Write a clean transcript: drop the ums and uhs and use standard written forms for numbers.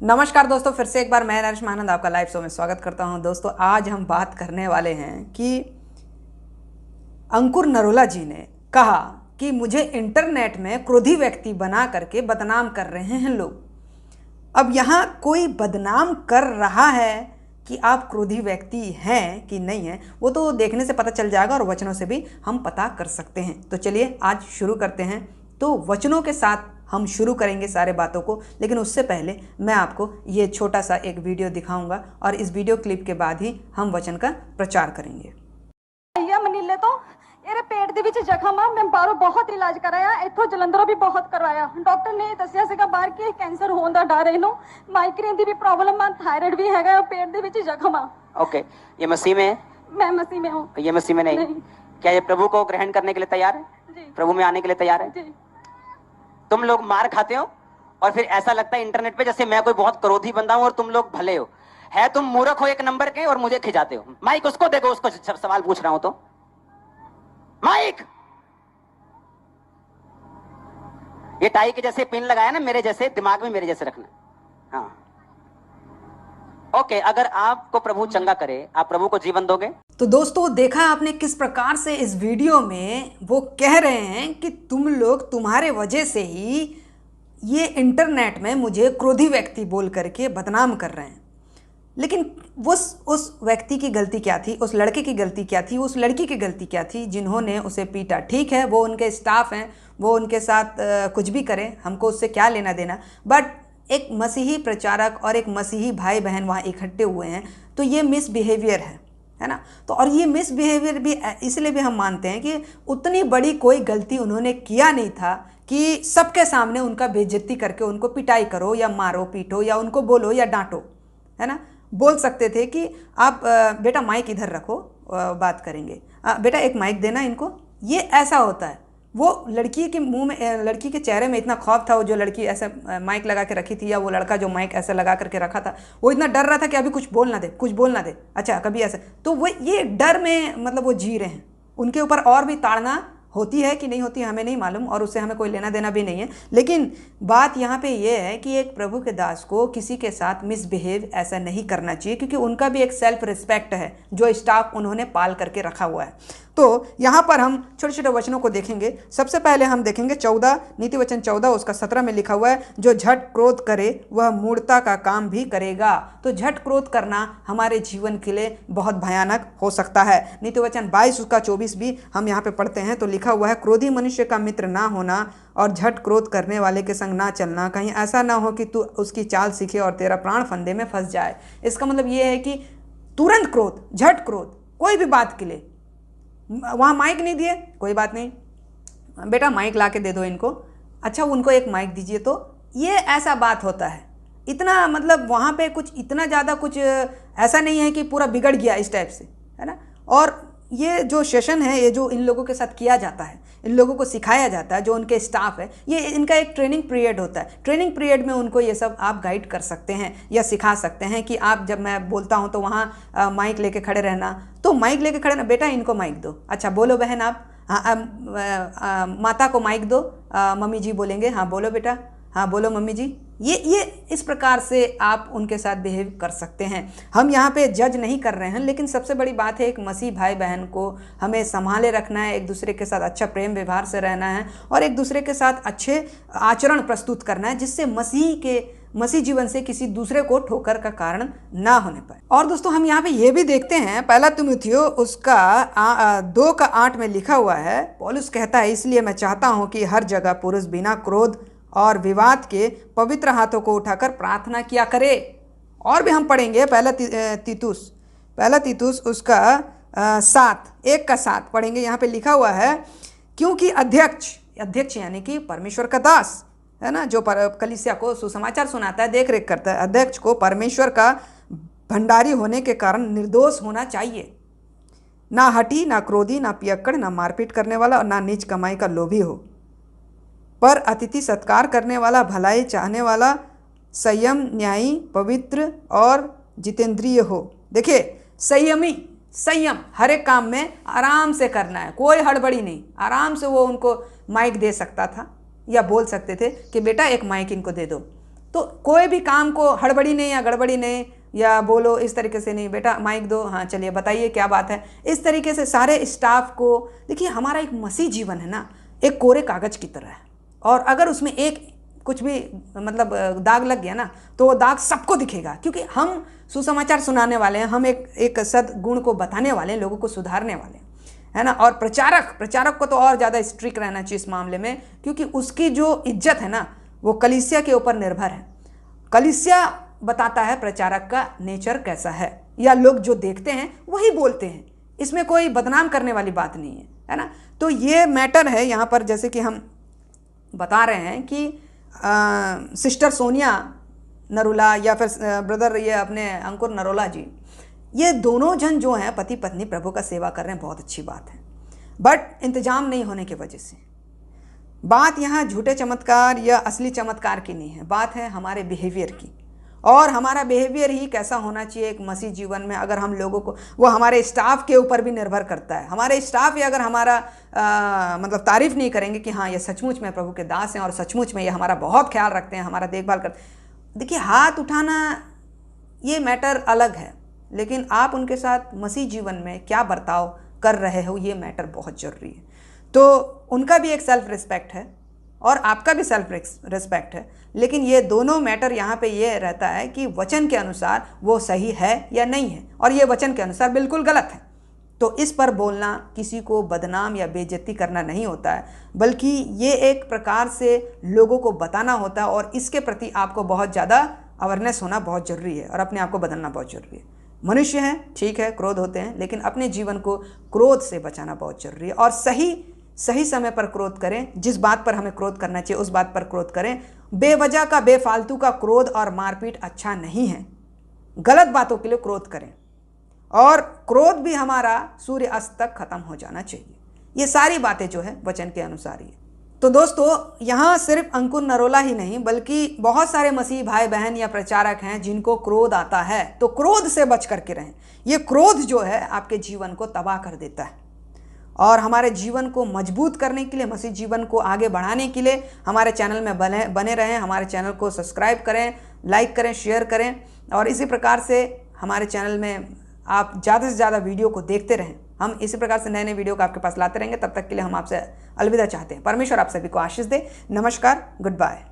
नमस्कार दोस्तों, फिर से एक बार मैं नरेश महानंद आपका लाइव शो में स्वागत करता हूं। दोस्तों, आज हम बात करने वाले हैं कि अंकुर नरोला जी ने कहा कि मुझे इंटरनेट में क्रोधी व्यक्ति बना करके बदनाम कर रहे हैं लोग। अब यहाँ कोई बदनाम कर रहा है कि आप क्रोधी व्यक्ति हैं कि नहीं हैं, वो तो देखने से पता चल जाएगा और वचनों से भी हम पता कर सकते हैं। तो चलिए आज शुरू करते हैं। तो वचनों के साथ हम शुरू करेंगे सारे बातों को, लेकिन उससे पहले मैं आपको ये छोटा सा एक वीडियो दिखाऊंगा और इस वीडियो क्लिप के बाद ही हम वचन का प्रचार करेंगे। भैया मनीले तो ਇਹਦੇ पेट ਦੇ ਵਿੱਚ ਜ਼ਖਮ ਆ। ਮੈਂ ਬਾਹਰੋਂ ਬਹੁਤ ਇਲਾਜ ਕਰਾਇਆ, ਇੱਥੋਂ ਜਲੰਧਰੋਂ ਵੀ ਬਹੁਤ ਕਰਵਾਇਆ। ਡਾਕਟਰ ਨੇ ਦੱਸਿਆ ਸੀਗਾ ਬਾਹਰ ਕਿ ਕੈਂਸਰ ਹੋਣ ਦਾ ਡਰ ਹੈ, ਇਹਨੂੰ ਮਾਈਗ੍ਰੇਨ ਦੀ ਵੀ ਪ੍ਰॉब्लम ਆ, थायराइड भी हैगा, पेट ਦੇ ਵਿੱਚ ਜ਼ਖਮ ਆ। ओके, ये मसीह में है? मैं मसीह में हूँ। ये मसीह में नहीं। क्या ये प्रभु को ग्रहण करने के लिए तैयार है? जी। प्रभु में आने के लिए तैयार है? जी। तुम लोग मार खाते हो और फिर ऐसा लगता है इंटरनेट पे जैसे मैं कोई बहुत क्रोधी बंदा हूं और तुम लोग भले हो। है तुम मूर्ख हो एक नंबर के और मुझे खिजाते हो। माइक उसको देखो, उसको सवाल पूछ रहा हूं तो माइक। ये टाई के जैसे पिन लगाया ना, मेरे जैसे दिमाग में मेरे जैसे रखना। हाँ ओके, अगर आपको प्रभु चंगा करे, आप प्रभु को जीवन दोगे? तो दोस्तों, देखा आपने किस प्रकार से इस वीडियो में वो कह रहे हैं कि तुम लोग, तुम्हारे वजह से ही ये इंटरनेट में मुझे क्रोधी व्यक्ति बोल करके बदनाम कर रहे हैं। लेकिन उस व्यक्ति की गलती क्या थी? उस लड़के की गलती क्या थी? उस लड़की की गलती क्या थी जिन्होंने उसे पीटा? ठीक है, वो उनके स्टाफ हैं, वो उनके साथ कुछ भी करें, हमको उससे क्या लेना देना। बट एक मसीही प्रचारक और एक मसीही भाई बहन वहाँ इकट्ठे हुए हैं, तो ये मिसबिहेवियर है ना। तो और ये मिसबिहेवियर भी इसलिए भी हम मानते हैं कि उतनी बड़ी कोई गलती उन्होंने किया नहीं था कि सबके सामने उनका बेइज्जती करके उनको पिटाई करो या मारो पीटो या उनको बोलो या डांटो, है ना। बोल सकते थे कि आप बेटा माइक इधर रखो, बात करेंगे, बेटा एक माइक देना इनको। ये ऐसा होता है। वो लड़की के मुंह में, लड़की के चेहरे में इतना खौफ था, वो जो लड़की ऐसे माइक लगा के रखी थी, या वो लड़का जो माइक ऐसे लगा करके रखा था, वो इतना डर रहा था कि अभी कुछ बोल ना दे, कुछ बोल ना दे। अच्छा, कभी ऐसे तो वो ये डर में मतलब वो जी रहे हैं। उनके ऊपर और भी ताड़ना होती है कि नहीं होती हमें नहीं मालूम, और उससे हमें कोई लेना देना भी नहीं है। लेकिन बात यहाँ पे ये है कि एक प्रभु के दास को किसी के साथ मिसबिहेव ऐसा नहीं करना चाहिए, क्योंकि उनका भी एक सेल्फ रिस्पेक्ट है जो स्टाफ उन्होंने पाल करके रखा हुआ है। तो यहाँ पर हम छोटे छोटे वचनों को देखेंगे। सबसे पहले हम देखेंगे 14 नीति वचन 14 उसका 17 में लिखा हुआ है, जो झट क्रोध करे वह मूढ़ता का काम भी करेगा। तो झट क्रोध करना हमारे जीवन के लिए बहुत भयानक हो सकता है। नीति वचन 22 उसका 24 भी हम यहाँ पे पढ़ते हैं, तो लिखा हुआ है, क्रोधी मनुष्य का मित्र ना होना और झट क्रोध करने वाले के संग ना चलना, कहीं ऐसा ना हो कि तू उसकी चाल सीखे और तेरा प्राण फंदे में फंस जाए। इसका मतलब ये है कि तुरंत क्रोध, झट क्रोध, कोई भी बात के लिए। वहाँ माइक नहीं दिए, कोई बात नहीं, बेटा माइक ला के दे दो इनको। अच्छा, उनको एक माइक दीजिए। तो ये ऐसा बात होता है। इतना मतलब वहाँ पे कुछ इतना ज़्यादा कुछ ऐसा नहीं है कि पूरा बिगड़ गया इस टाइप से, है ना। और ये जो सेशन है, ये जो इन लोगों के साथ किया जाता है, इन लोगों को सिखाया जाता है, जो उनके स्टाफ है, ये इनका एक ट्रेनिंग पीरियड होता है। ट्रेनिंग पीरियड में उनको ये सब आप गाइड कर सकते हैं या सिखा सकते हैं कि आप, जब मैं बोलता हूँ तो वहाँ माइक लेके खड़े रहना, तो माइक लेके खड़े ना, बेटा इनको माइक दो। अच्छा बोलो बहन आप, हाँ माता को माइक दो, मम्मी जी बोलेंगे, हाँ बोलो बेटा, हाँ बोलो मम्मी जी। ये इस प्रकार से आप उनके साथ बिहेव कर सकते हैं। हम यहाँ पे जज नहीं कर रहे हैं, लेकिन सबसे बड़ी बात है, एक मसीह भाई बहन को हमें संभाले रखना है, एक दूसरे के साथ अच्छा प्रेम व्यवहार से रहना है और एक दूसरे के साथ अच्छे आचरण प्रस्तुत करना है, जिससे मसीह जीवन से किसी दूसरे को ठोकर का कारण ना होने पाए। और दोस्तों, हम यहाँ पे ये भी देखते हैं, पहला तिमुथियो उसका 2:8 में लिखा हुआ है, पौलुस कहता है, इसलिए मैं चाहता हूँ कि हर जगह पुरुष बिना क्रोध और विवाद के पवित्र हाथों को उठाकर प्रार्थना किया करे। और भी हम पढ़ेंगे, पहला तीतुस उसका 1:7 पढ़ेंगे। यहाँ पे लिखा हुआ है, क्योंकि अध्यक्ष यानी कि परमेश्वर का दास है ना, जो कलीसिया को सुसमाचार सुनाता है, देख रेख करता है, अध्यक्ष को परमेश्वर का भंडारी होने के कारण निर्दोष होना चाहिए, ना हठी, ना क्रोधी, ना पियक्कड़, ना मारपीट करने वाला और ना नीच कमाई का लोभी हो, पर अतिथि सत्कार करने वाला, भलाई चाहने वाला, संयम, न्यायी, पवित्र और जितेंद्रिय हो। देखिए, संयम हर एक काम में आराम से करना है, कोई हड़बड़ी नहीं। आराम से वो उनको माइक दे सकता था या बोल सकते थे कि बेटा एक माइक इनको दे दो। तो कोई भी काम को हड़बड़ी नहीं या गड़बड़ी नहीं या बोलो इस तरीके से नहीं, बेटा माइक दो, हाँ चलिए बताइए क्या बात है, इस तरीके से सारे स्टाफ को। देखिए हमारा एक मसीह जीवन है ना, एक कोरे कागज की तरह है, और अगर उसमें एक कुछ भी मतलब दाग लग गया ना तो वो दाग सबको दिखेगा, क्योंकि हम सुसमाचार सुनाने वाले हैं, हम एक सद्गुण को बताने वाले हैं, लोगों को सुधारने वाले हैं, है ना। और प्रचारक को तो और ज़्यादा स्ट्रिक्ट रहना चाहिए इस मामले में, क्योंकि उसकी जो इज्जत है ना वो कलीसिया के ऊपर निर्भर है। कलीसिया बताता है प्रचारक का नेचर कैसा है, या लोग जो देखते हैं वही बोलते हैं, इसमें कोई बदनाम करने वाली बात नहीं है ना। तो ये मैटर है यहाँ पर, जैसे कि हम बता रहे हैं कि सिस्टर सोनिया नरोला या फिर ब्रदर ये अपने अंकुर नरोला जी, ये दोनों जन जो हैं पति पत्नी प्रभु का सेवा कर रहे हैं, बहुत अच्छी बात है। बट इंतजाम नहीं होने की वजह से बात यहाँ झूठे चमत्कार या असली चमत्कार की नहीं है, बात है हमारे बिहेवियर की। और हमारा बिहेवियर ही कैसा होना चाहिए एक मसीह जीवन में, अगर हम लोगों को, वो हमारे स्टाफ के ऊपर भी निर्भर करता है। हमारे स्टाफ ही अगर हमारा मतलब तारीफ नहीं करेंगे कि हाँ ये सचमुच में प्रभु के दास हैं और सचमुच में ये हमारा बहुत ख्याल रखते हैं, हमारा देखभाल करते हैं। देखिए हाथ उठाना ये मैटर अलग है, लेकिन आप उनके साथ मसीह जीवन में क्या बर्ताव कर रहे हो ये मैटर बहुत ज़रूरी है। तो उनका भी एक सेल्फ रिस्पेक्ट है और आपका भी सेल्फ रिस्पेक्ट है, लेकिन ये दोनों मैटर यहाँ पे ये रहता है कि वचन के अनुसार वो सही है या नहीं है, और ये वचन के अनुसार बिल्कुल गलत है। तो इस पर बोलना किसी को बदनाम या बेइज्जती करना नहीं होता है, बल्कि ये एक प्रकार से लोगों को बताना होता है, और इसके प्रति आपको बहुत ज़्यादा अवेयरनेस होना बहुत ज़रूरी है और अपने आप को बदलना बहुत ज़रूरी है। मनुष्य हैं, ठीक है, क्रोध होते हैं, लेकिन अपने जीवन को क्रोध से बचाना बहुत ज़रूरी है, और सही समय पर क्रोध करें। जिस बात पर हमें क्रोध करना चाहिए उस बात पर क्रोध करें। बेवजह का बेफालतू का क्रोध और मारपीट अच्छा नहीं है। गलत बातों के लिए क्रोध करें, और क्रोध भी हमारा सूर्य अस्त तक खत्म हो जाना चाहिए। ये सारी बातें जो है वचन के अनुसार ही। तो दोस्तों यहाँ सिर्फ अंकुर नरोला ही नहीं, बल्कि बहुत सारे मसीह भाई बहन या प्रचारक हैं जिनको क्रोध आता है। तो क्रोध से बच करके रहें। ये क्रोध जो है आपके जीवन को तबाह कर देता है, और हमारे जीवन को मजबूत करने के लिए, मसीह जीवन को आगे बढ़ाने के लिए हमारे चैनल में बने रहें। हमारे चैनल को सब्सक्राइब करें, लाइक करें, शेयर करें, और इसी प्रकार से हमारे चैनल में आप ज़्यादा से ज़्यादा वीडियो को देखते रहें। हम इसी प्रकार से नए नए वीडियो को आपके पास लाते रहेंगे। तब तक के लिए हम आपसे अलविदा चाहते हैं। परमेश्वर आप सभी को आशीष दे। नमस्कार, गुड बाय।